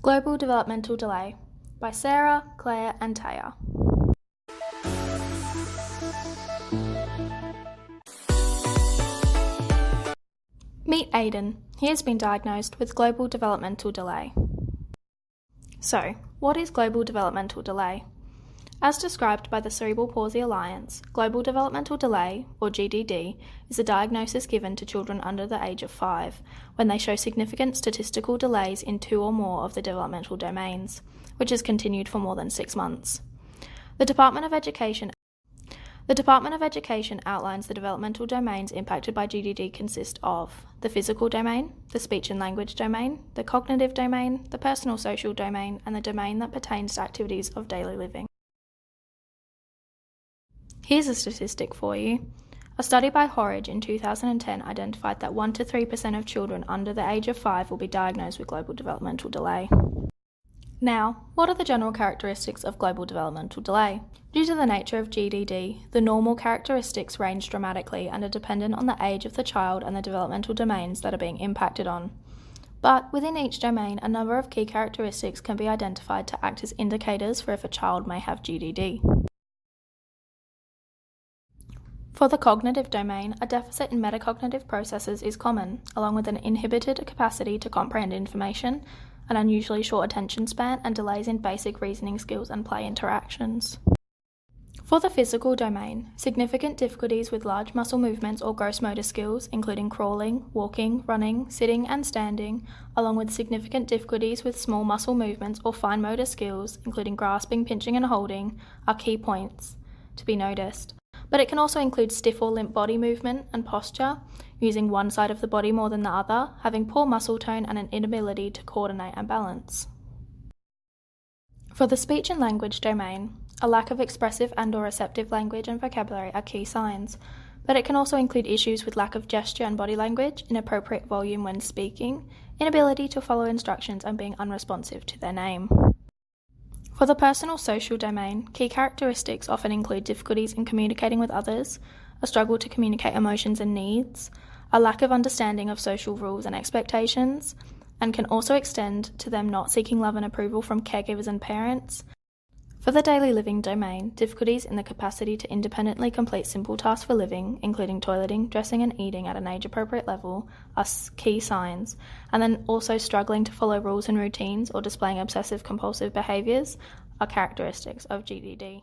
Global Developmental Delay by Sarah, Claire and Taya. Meet Aidan. He has been diagnosed with global developmental delay. So, what is global developmental delay? As described by the Cerebral Palsy Alliance, global developmental delay, or GDD, is a diagnosis given to children under the age of 5 when they show significant statistical delays in 2 or more of the developmental domains, which has continued for more than 6 months. The Department of Education outlines the developmental domains impacted by GDD consist of the physical domain, the speech and language domain, the cognitive domain, the personal social domain, and the domain that pertains to activities of daily living. Here's a statistic for you. A study by Horridge in 2010 identified that 1 to 3% of children under the age of 5 will be diagnosed with global developmental delay. Now, what are the general characteristics of global developmental delay? Due to the nature of GDD, the normal characteristics range dramatically and are dependent on the age of the child and the developmental domains that are being impacted on. But within each domain, a number of key characteristics can be identified to act as indicators for if a child may have GDD. For the cognitive domain, a deficit in metacognitive processes is common, along with an inhibited capacity to comprehend information, an unusually short attention span, and delays in basic reasoning skills and play interactions. For the physical domain, significant difficulties with large muscle movements or gross motor skills, including crawling, walking, running, sitting, and standing, along with significant difficulties with small muscle movements or fine motor skills, including grasping, pinching, and holding, are key points to be noticed. But it can also include stiff or limp body movement and posture, using one side of the body more than the other, having poor muscle tone and an inability to coordinate and balance. For the speech and language domain, a lack of expressive and/or receptive language and vocabulary are key signs, but it can also include issues with lack of gesture and body language, inappropriate volume when speaking, inability to follow instructions, and being unresponsive to their name. For the personal social domain, key characteristics often include difficulties in communicating with others, a struggle to communicate emotions and needs, a lack of understanding of social rules and expectations, and can also extend to them not seeking love and approval from caregivers and parents. For the daily living domain, difficulties in the capacity to independently complete simple tasks for living, including toileting, dressing, and eating at an age-appropriate level, are key signs, and then also struggling to follow rules and routines or displaying obsessive-compulsive behaviours are characteristics of GDD.